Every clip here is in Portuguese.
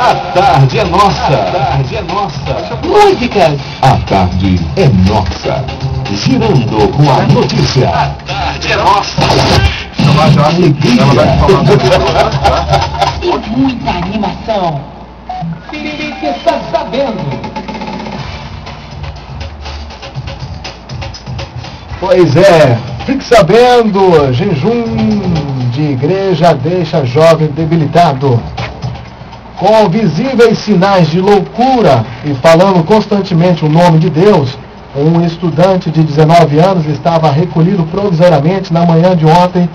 A tarde é nossa. A tarde é nossa. Músicas. A tarde é nossa. Girando com a notícia. A tarde é nossa. Alegria. E muita animação. Fique está sabendo. Pois é, fique sabendo, jejum de igreja deixa jovem debilitado. Com visíveis sinais de loucura e falando constantemente o nome de Deus, um estudante de 19 anos estava recolhido provisoriamente na manhã de ontem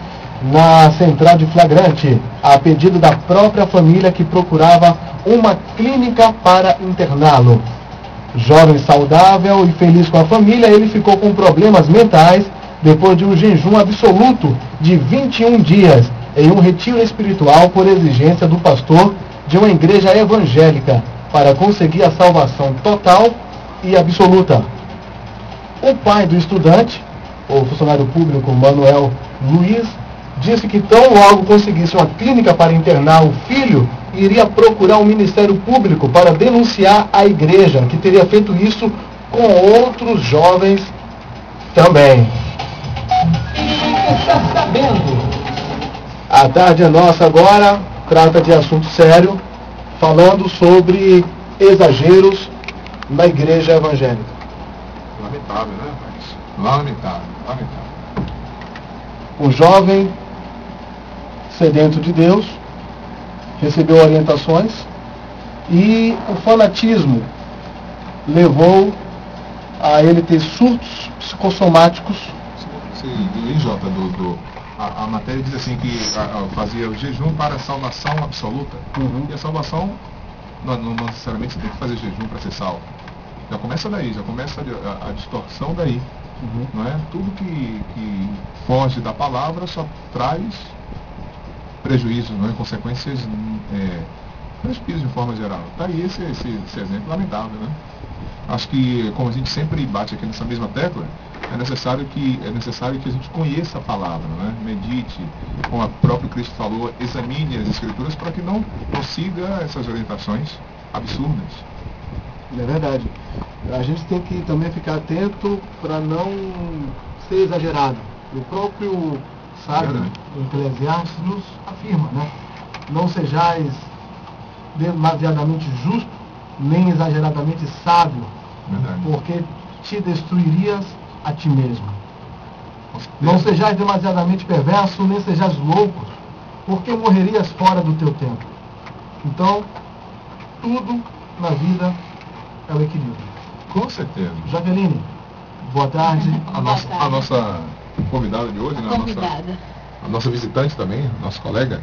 na central de flagrante, a pedido da própria família que procurava uma clínica para interná-lo. Jovem saudável e feliz com a família, ele ficou com problemas mentais depois de um jejum absoluto de 21 dias em um retiro espiritual por exigência do pastor de uma igreja evangélica para conseguir a salvação total e absoluta. O pai do estudante, o funcionário público Manuel Luiz, disse que tão logo conseguisse uma clínica para internar o filho, iria procurar o Ministério Público para denunciar a igreja, que teria feito isso com outros jovens também. Está sabendo. A tarde é nossa agora, trata de assunto sério, falando sobre exageros na igreja evangélica. Lamentável, né, rapaz? Lamentável, lamentável. O jovem sedento de Deus recebeu orientações e o fanatismo levou a ele ter surtos psicossomáticos. Sim, Jota, a matéria diz assim que fazia o jejum para a salvação absoluta. Uhum. E a salvação, não necessariamente você tem que fazer jejum para ser salvo. Já começa daí, já começa a distorção daí. Uhum. Não é? Tudo que foge da palavra só traz prejuízo, não é? Consequências, prejuízo de forma geral. Está aí esse exemplo lamentável, né? Acho que, como a gente sempre bate aqui nessa mesma tecla, é necessário que a gente conheça a palavra, né? Medite, como o próprio Cristo falou, examine as Escrituras para que não prossiga essas orientações absurdas. É verdade. A gente tem que também ficar atento para não ser exagerado. O próprio sábio Eclesiastes nos afirma, né? Não sejais demasiadamente justo, nem exageradamente sábio, porque te destruirias a ti mesmo. Não sejais demasiadamente perverso, nem sejais louco, porque morrerias fora do teu tempo. Então, tudo na vida é o equilíbrio. Com certeza. Jaqueline, boa tarde. A nossa convidada de hoje, né? A nossa visitante também, nosso colega.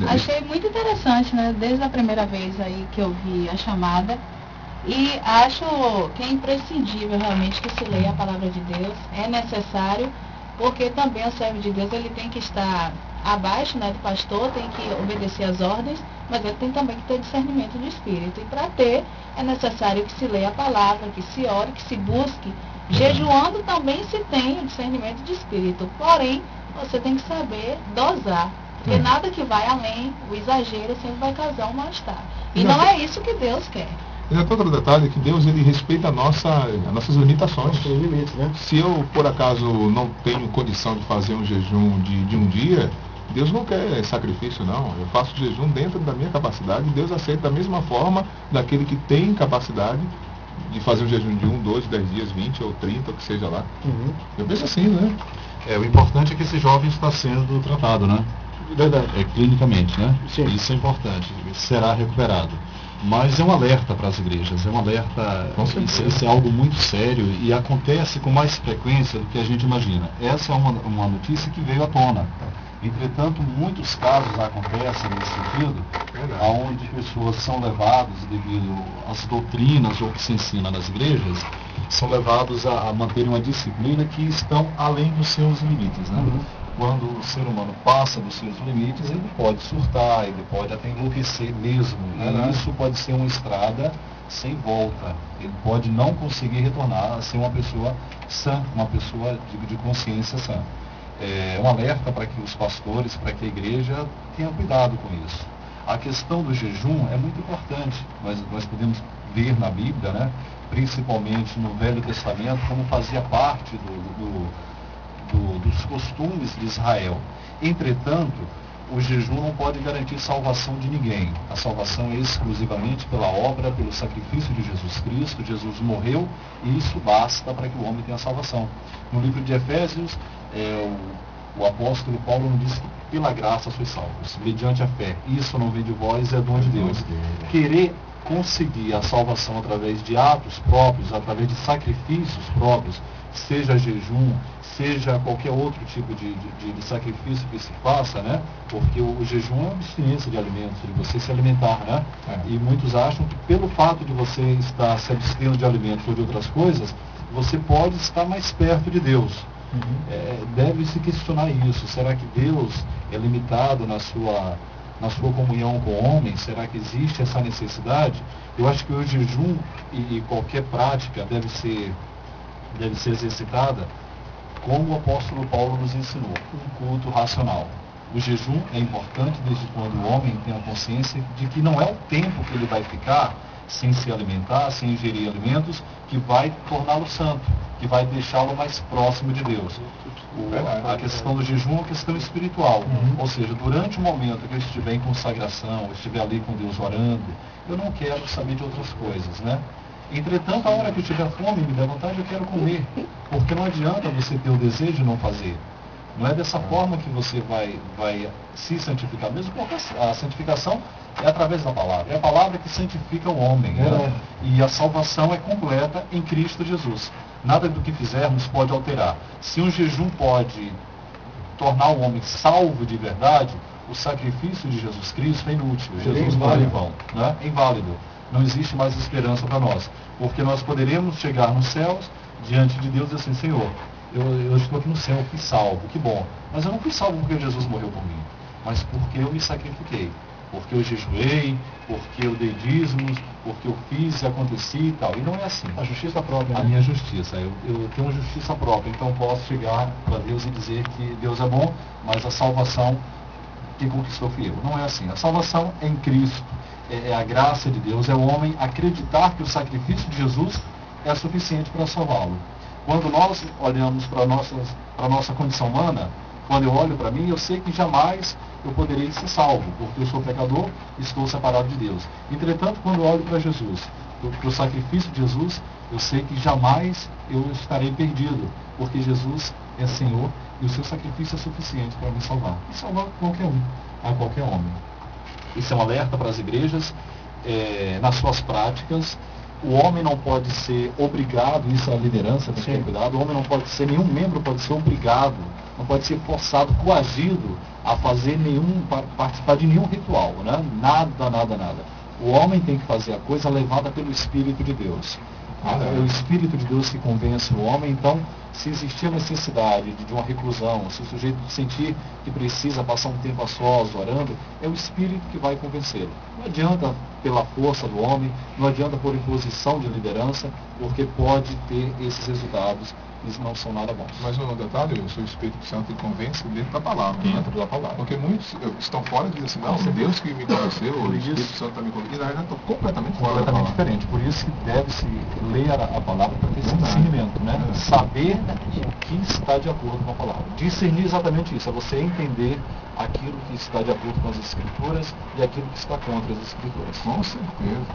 Achei muito interessante, né? Desde a primeira vez aí que eu vi a chamada. E acho que é imprescindível realmente que se leia a palavra de Deus. É necessário, porque também o servo de Deus ele tem que estar abaixo, né, do pastor, tem que obedecer às ordens, mas ele tem também que ter discernimento de espírito. E para ter, é necessário que se leia a palavra, que se ore, que se busque. Jejuando também se tem o discernimento de espírito. Porém, você tem que saber dosar. Porque nada que vai além, o exagero sempre vai causar um mal-estar. E não é isso que Deus quer. E é outro detalhe que Deus ele respeita as nossas limitações. Nossos limites, né? Se eu, por acaso, não tenho condição de fazer um jejum de um dia, Deus não quer sacrifício, não. Eu faço jejum dentro da minha capacidade e Deus aceita da mesma forma daquele que tem capacidade de fazer um jejum de 1, 2, 10 dias, 20 ou 30, o que seja lá. Uhum. Eu penso assim, né? O importante é que esse jovem está sendo tratado, né? Verdade. Clinicamente, né? Sim. Isso é importante. Será recuperado. Mas é um alerta para as igrejas, é um alerta, isso é algo muito sério e acontece com mais frequência do que a gente imagina. Essa é uma notícia que veio à tona. Entretanto, muitos casos acontecem nesse sentido, onde pessoas são levadas devido às doutrinas ou que se ensina nas igrejas, são levados a manterem uma disciplina que estão além dos seus limites, né? Uhum. Quando o ser humano passa dos seus limites, ele pode surtar, ele pode até enlouquecer mesmo. E isso pode ser uma estrada sem volta. Ele pode não conseguir retornar a ser uma pessoa sã, uma pessoa de consciência sã. É um alerta para que os pastores, para que a igreja tenha cuidado com isso. A questão do jejum é muito importante. Nós podemos ver na Bíblia, né, principalmente no Velho Testamento, como fazia parte dos costumes de Israel. Entretanto, o jejum não pode garantir salvação de ninguém. A salvação é exclusivamente pela obra, pelo sacrifício de Jesus Cristo. Jesus morreu e isso basta para que o homem tenha salvação. No livro de Efésios, o apóstolo Paulo nos diz que pela graça sois salvos, mediante a fé. Isso não vem de vós, é dom de Deus. Querer conseguir a salvação através de atos próprios, através de sacrifícios próprios, seja jejum, seja qualquer outro tipo de sacrifício que se faça, né? Porque o jejum é uma abstinência de alimentos, de você se alimentar, né? E muitos acham que pelo fato de você estar se abstendo de alimentos ou de outras coisas, você pode estar mais perto de Deus. Deve-se questionar isso. Será que Deus é limitado na sua comunhão com o homem? Será que existe essa necessidade? Eu acho que o jejum e qualquer prática deve ser exercitada como o apóstolo Paulo nos ensinou, um culto racional. O jejum é importante desde quando o homem tem a consciência de que não é o tempo que ele vai ficar sem se alimentar, sem ingerir alimentos, que vai torná-lo santo, que vai deixá-lo mais próximo de Deus. A questão do jejum é uma questão espiritual. Ou seja, durante o momento que eu estiver em consagração, eu estiver ali com Deus orando, eu não quero saber de outras coisas, né? Entretanto, a hora que eu tiver fome, me der vontade, eu quero comer. Porque não adianta você ter o desejo e não fazer. Não é dessa forma que você vai se santificar, mesmo porque a santificação é através da palavra. É a palavra que santifica o homem. Né? E a salvação é completa em Cristo Jesus. Nada do que fizermos pode alterar. Se um jejum pode tornar o homem salvo de verdade, o sacrifício de Jesus Cristo é inútil. Jesus morreu em vão. Né? É inválido. Não existe mais esperança para nós. Porque nós poderemos chegar nos céus, diante de Deus, e assim, Senhor, eu estou aqui no céu, eu fui salvo, que bom. Mas eu não fui salvo porque Jesus morreu por mim, mas porque eu me sacrifiquei. Porque eu jejuei, porque eu dei dízimos, porque eu fiz e aconteci e tal. E não é assim. A justiça própria. A minha justiça. Eu tenho uma justiça própria, então posso chegar para Deus e dizer que Deus é bom, mas a salvação que conquistou fui eu. Não é assim. A salvação é em Cristo. É a graça de Deus, é o homem acreditar que o sacrifício de Jesus é suficiente para salvá-lo. Quando nós olhamos para a nossa condição humana, quando eu olho para mim, eu sei que jamais eu poderei ser salvo, porque eu sou pecador e estou separado de Deus. Entretanto, quando eu olho para Jesus, para o sacrifício de Jesus, eu sei que jamais eu estarei perdido, porque Jesus é Senhor e o seu sacrifício é suficiente para me salvar. E salvar qualquer um, a qualquer homem. Isso é um alerta para as igrejas, nas suas práticas. O homem não pode ser obrigado, isso é a liderança, tem que ter cuidado, o homem não pode ser, nenhum membro pode ser obrigado, não pode ser forçado, coagido a fazer participar de nenhum ritual, né? Nada. O homem tem que fazer a coisa levada pelo Espírito de Deus. É o Espírito de Deus que convence o homem. Então, se existir a necessidade de uma reclusão, se o sujeito sentir que precisa passar um tempo a sós, orando, é o Espírito que vai convencê-lo. Não adianta pela força do homem, não adianta por imposição de liderança, porque pode ter esses resultados e não são nada bons. Mas um detalhe, o seu Espírito Santo que convence dentro da palavra. Dentro da palavra. Porque muitos estão fora e dizem assim, não, Deus que me convenceu, o Espírito Santo está me convencendo. E na verdade estão completamente fora. Completamente diferente. Por isso que deve-se ler a palavra para ter esse discernimento, né? Saber o que está de acordo com a palavra. Discernir exatamente isso, é você entender aquilo que está de acordo com as Escrituras e aquilo que está contra as Escrituras. Com certeza.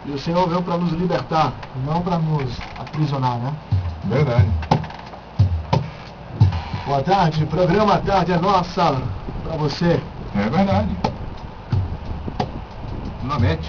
E o Senhor veio para nos libertar, não para nos aprisionar, né? Verdade. Boa tarde, programa Tarde é Nossa para você. É verdade. Na net.